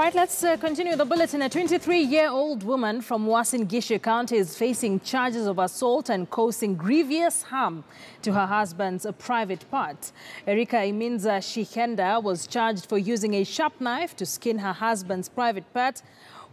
right, let's continue the bulletin. A 23-year-old woman from Uasin Gishu County is facing charges of assault and causing grievous harm to her husband's private part. Erika Iminza Shihenda was charged for using a sharp knife to skin her husband's private part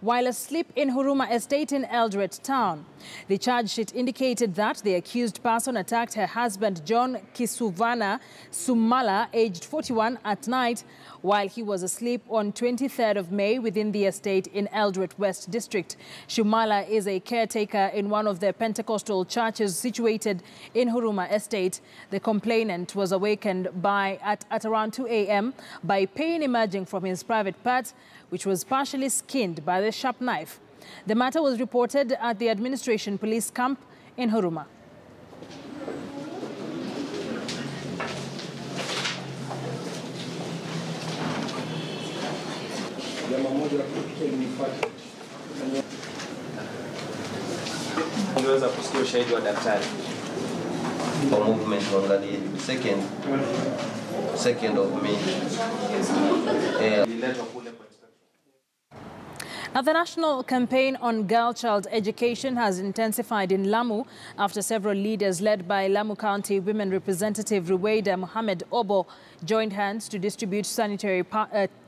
while asleep in Huruma Estate in Eldoret Town. The charge sheet indicated that the accused person attacked her husband John Kisuvana Sumala, aged 41, at night while he was asleep on 23rd of May within the estate in Eldoret West District. Shumala is a caretaker in one of the Pentecostal churches situated in Huruma Estate. The complainant was awakened at around 2 a.m. by pain emerging from his private part, which was partially skinned by the sharp knife. The matter was reported at the administration police camp in Huruma. Ungeweza kusikia ushahidi wa daktari kwa movement wangalie second of May. Now, the national campaign on girl-child education has intensified in Lamu after several leaders led by Lamu County Women Representative Ruwaida Mohammed Obo joined hands to distribute sanitary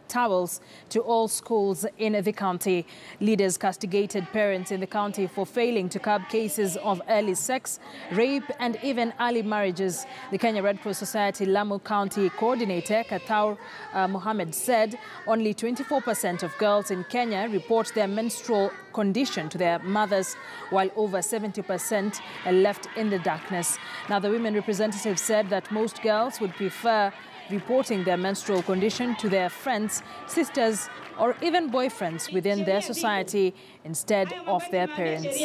towels to all schools in the county. Leaders castigated parents in the county for failing to curb cases of early sex, rape and even early marriages. The Kenya Red Cross Society Lamu County Coordinator Kataur Mohammed said only 24% of girls in Kenya report their menstrual condition to their mothers, while over 70% are left in the darkness. Now, the women representative said that most girls would prefer reporting their menstrual condition to their friends, sisters, or even boyfriends within their society instead of their parents.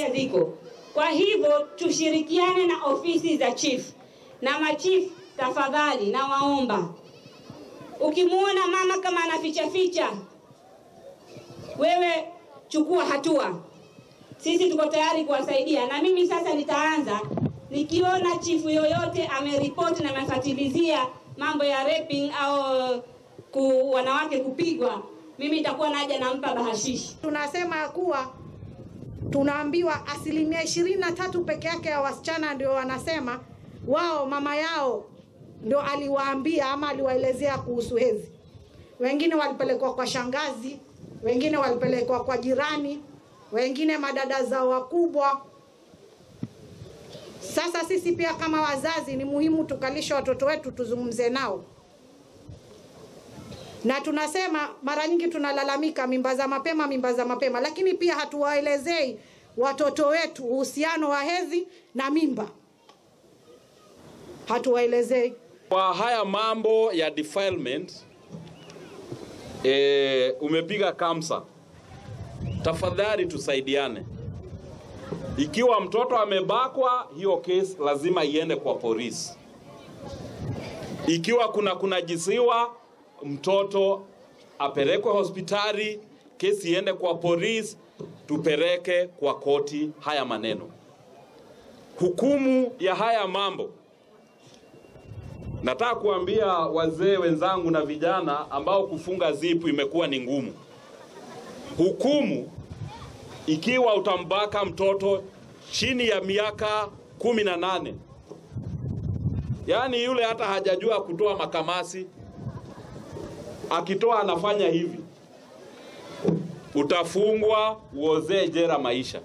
Kwa hivyo tushirikiane na ofisi za chief na machief, tafadhali na waomba, ukimuona mama kama anaficha, wewe chukua hatua. Sisi tuko tayari kuwasaidia, na mimi sasa nitaanza nikiona chief yoyote ameripoti na amefuatilizia mambo ya raping au wanawake kupigwa, mimi nitakuwa naja nampa bahashishi. Tunasema kuwa tunaambiwa 23% peke yake ya wasichana ndio wanasema wao mama yao ndio aliwaambia ama aliwaelezea kuhusu hedhi. Wengine walipelekwa kwa shangazi, wengine walipelekwa kwa jirani, wengine madada zao wakubwa. Sasa sisi pia kama wazazi ni muhimu tukalishe watoto wetu, tuzungumze nao. Na tunasema mara nyingi tunalalamika mimba za mapema, lakini pia hatuwaelezei watoto wetu uhusiano wa hedhi na mimba. Hatuwaelezei. Kwa haya mambo ya defilement, umepiga kamsa. Tafadhali tusaidiane. Ikiwa mtoto amebakwa, hiyo case lazima iende kwa polisi. Ikiwa kuna jisiwa, mtoto apelekwe hospitali, kesi iende kwa polisi, tupeleke kwa koti haya maneno. Hukumu ya haya mambo, nataka kuambia wazee wenzangu na vijana ambao kufunga zipu imekuwa ni ngumu. Hukumu, ikiwa utambaka mtoto chini ya miaka 18, yani yule hata hajajua kutoa makamasi, akitoa anafanya hivi, utafungwa uozee jela maisha.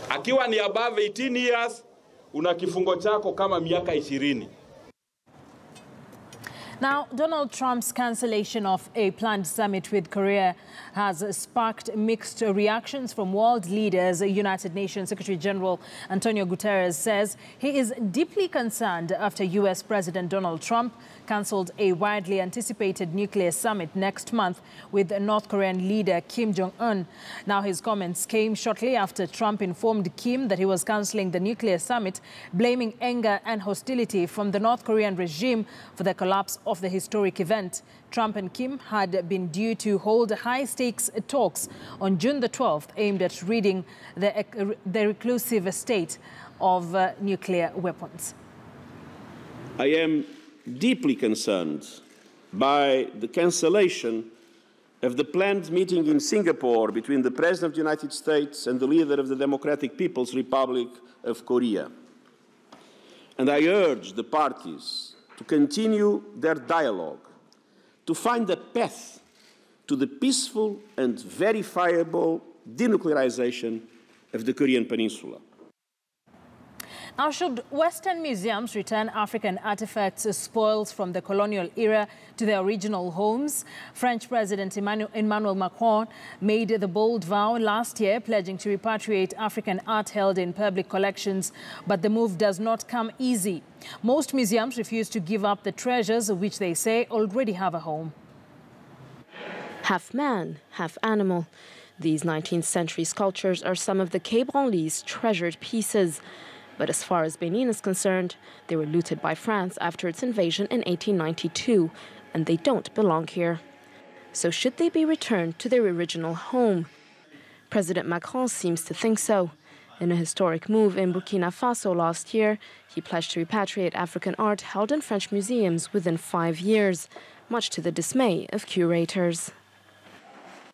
Akiwa ni above 18 years, una kifungo chako kama miaka 20. Now, Donald Trump's cancellation of a planned summit with Korea has sparked mixed reactions from world leaders. United Nations Secretary General Antonio Guterres says he is deeply concerned after U.S. President Donald Trump cancelled a widely anticipated nuclear summit next month with North Korean leader Kim Jong-un. Now, his comments came shortly after Trump informed Kim that he was cancelling the nuclear summit, blaming anger and hostility from the North Korean regime for the collapse of the historic event. Trump and Kim had been due to hold high-stakes talks on June the 12th aimed at ridding the reclusive state of nuclear weapons. I am deeply concerned by the cancellation of the planned meeting in Singapore between the President of the United States and the leader of the Democratic People's Republic of Korea. And I urge the parties to continue their dialogue, to find a path to the peaceful and verifiable denuclearization of the Korean Peninsula. Now, should Western museums return African artifacts as spoils from the colonial era to their original homes? French President Emmanuel Macron made the bold vow last year, pledging to repatriate African art held in public collections, but the move does not come easy. Most museums refuse to give up the treasures which they say already have a home. Half man, half animal. These 19th century sculptures are some of the Quai Branly's treasured pieces. But as far as Benin is concerned, they were looted by France after its invasion in 1892, and they don't belong here. So should they be returned to their original home? President Macron seems to think so. In a historic move in Burkina Faso last year, he pledged to repatriate African art held in French museums within 5 years, much to the dismay of curators.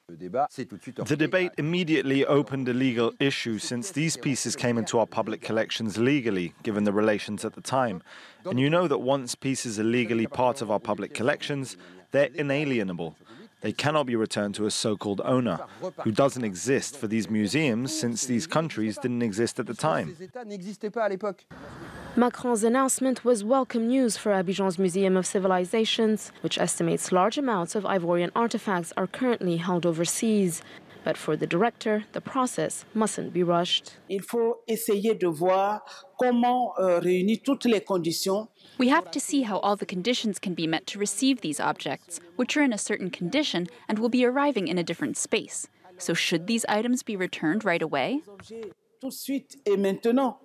The debate immediately opened a legal issue since these pieces came into our public collections legally, given the relations at the time. And you know that once pieces are legally part of our public collections, they're inalienable. They cannot be returned to a so-called owner, who doesn't exist for these museums since these countries didn't exist at the time. Macron's announcement was welcome news for Abidjan's Museum of Civilizations, which estimates large amounts of Ivorian artifacts are currently held overseas. But for the director, the process mustn't be rushed. Il faut essayer de voir comment réunir toutes les conditions. We have to see how all the conditions can be met to receive these objects, which are in a certain condition and will be arriving in a different space. So should these items be returned right away? Tout de suite et maintenant.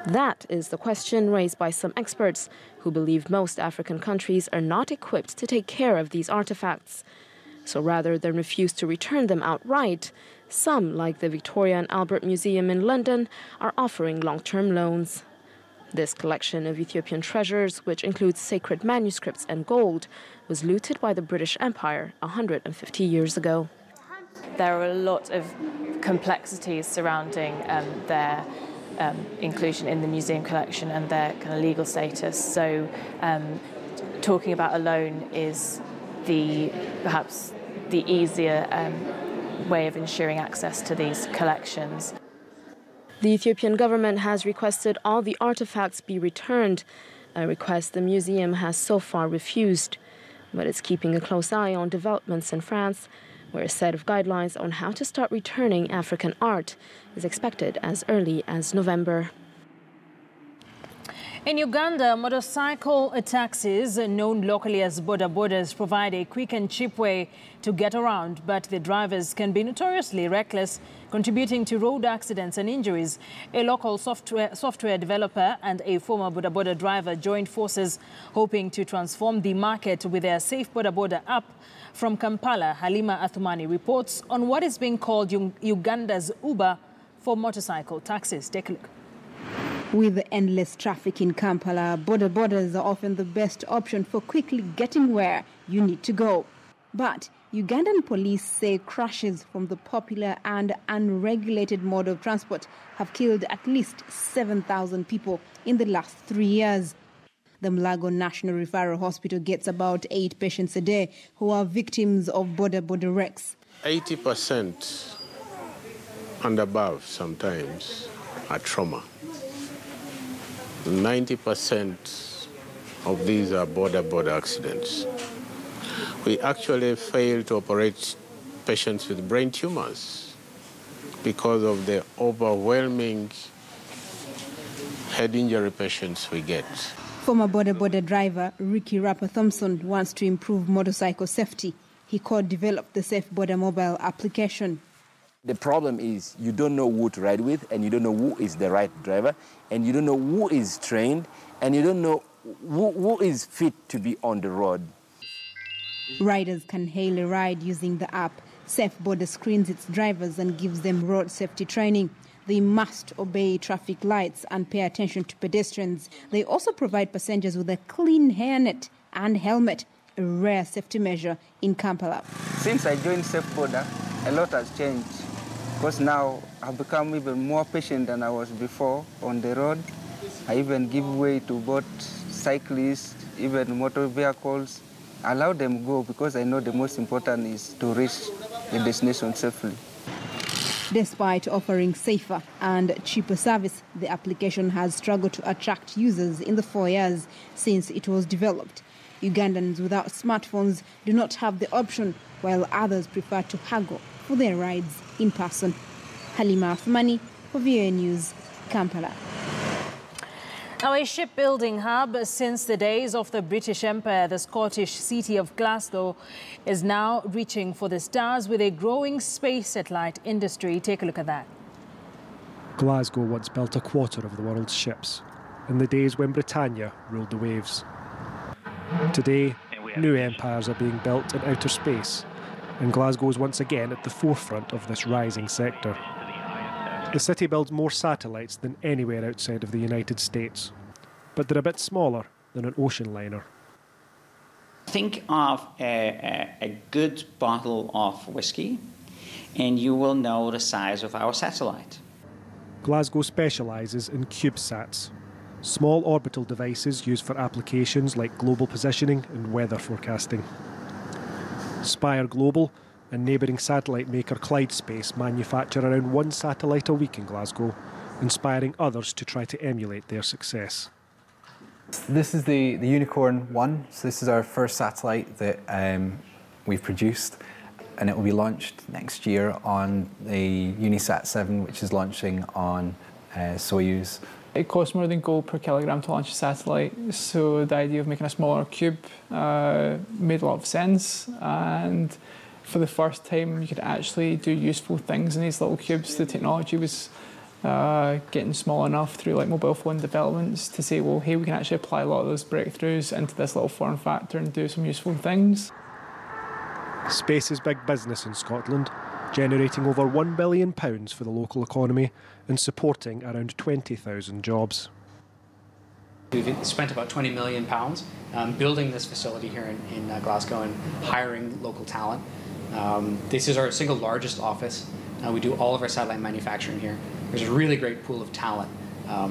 That is the question raised by some experts who believe most African countries are not equipped to take care of these artifacts. So rather than refuse to return them outright, some, like the Victoria and Albert Museum in London, are offering long-term loans. This collection of Ethiopian treasures, which includes sacred manuscripts and gold, was looted by the British Empire 150 years ago. There are a lot of complexities surrounding their inclusion in the museum collection and their kind of legal status. So talking about a loan is perhaps the easier way of ensuring access to these collections. The Ethiopian government has requested all the artifacts be returned, a request the museum has so far refused. But it's keeping a close eye on developments in France, where a set of guidelines on how to start returning African art is expected as early as November. In Uganda, motorcycle taxis, known locally as boda-bodas, provide a quick and cheap way to get around, but the drivers can be notoriously reckless, contributing to road accidents and injuries. A local software developer and a former boda-boda driver joined forces, hoping to transform the market with their Safe Boda-Boda app. From Kampala, Halima Athumani reports on what is being called Uganda's Uber for motorcycle taxis. Take a look. With endless traffic in Kampala, boda-bodas are often the best option for quickly getting where you need to go. But Ugandan police say crashes from the popular and unregulated mode of transport have killed at least 7,000 people in the last 3 years. The Mulago National Referral Hospital gets about 8 patients a day who are victims of boda-boda wrecks. 80% and above sometimes are trauma. 90% of these are boda-boda accidents. We actually fail to operate patients with brain tumors because of the overwhelming head injury patients we get. Former boda-boda driver Ricky Rapper-Thompson wants to improve motorcycle safety. He co-developed the Safe Boda mobile application. The problem is you don't know who to ride with, and you don't know who is the right driver, and you don't know who is trained, and you don't know who is fit to be on the road. Riders can hail a ride using the app. Safe Boda screens its drivers and gives them road safety training. They must obey traffic lights and pay attention to pedestrians. They also provide passengers with a clean hairnet and helmet, a rare safety measure in Kampala. Since I joined Safe Border, a lot has changed. Because now I've become even more patient than I was before on the road. I even give way to both cyclists, even motor vehicles. I allow them go because I know the most important is to reach the destination safely. Despite offering safer and cheaper service, the application has struggled to attract users in the 4 years since it was developed. Ugandans without smartphones do not have the option, while others prefer to haggle for their rides in person. Halima Athmani for VOA News, Kampala. Now, a shipbuilding hub since the days of the British Empire, the Scottish city of Glasgow is now reaching for the stars with a growing space satellite industry. Take a look at that. Glasgow once built a quarter of the world's ships, in the days when Britannia ruled the waves. Today, new empires are being built in outer space, and Glasgow is once again at the forefront of this rising sector. The city builds more satellites than anywhere outside of the United States, but they're a bit smaller than an ocean liner. Think of a good bottle of whiskey, and you will know the size of our satellite. Glasgow specialises in CubeSats, small orbital devices used for applications like global positioning and weather forecasting. Spire Global and neighbouring satellite maker Clydespace manufacture around 1 satellite a week in Glasgow, inspiring others to try to emulate their success. This is the Unicorn 1, so this is our first satellite that we've produced, and it will be launched next year on the Unisat 7, which is launching on Soyuz. It costs more than gold per kilogram to launch a satellite, so the idea of making a smaller cube made a lot of sense, and for the first time you could actually do useful things in these little cubes. The technology was getting small enough through like mobile phone developments to say, well, hey, we can actually apply a lot of those breakthroughs into this little form factor and do some useful things. Space is big business in Scotland, generating over £1 billion for the local economy and supporting around 20,000 jobs. We've spent about £20 million building this facility here in Glasgow and hiring local talent. This is our single largest office. We do all of our satellite manufacturing here. There's a really great pool of talent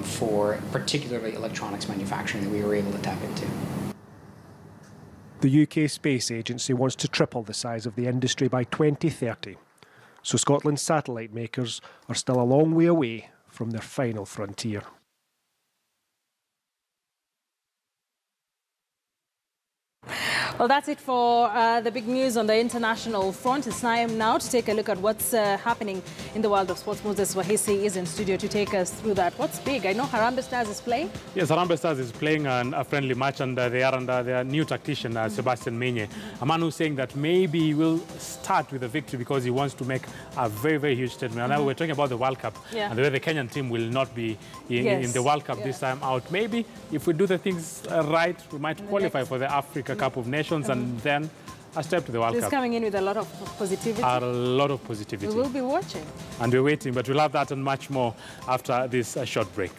for particularly electronics manufacturing that we were able to tap into. The UK Space Agency wants to triple the size of the industry by 2030. So Scotland's satellite makers are still a long way away from their final frontier. Well, that's it for the big news on the international front. It's time now to take a look at what's happening in the world of sports. Moses Wahisi is in studio to take us through that. What's big? I know Harambee Stars is playing. Yes, Harambee Stars is playing a friendly match, and they are under their new tactician, Sebastian Menye. A man who's saying that maybe he will start with a victory because he wants to make a very, very huge statement. And now we're talking about the World Cup and the way the Kenyan team will not be in the World Cup this time out. Maybe if we do the things right, we might qualify for the Africa Cup of Nations and then a step to the World Cup. He's coming in with a lot of positivity. A lot of positivity. We will be watching. And we're waiting, but we'll have that and much more after this short break.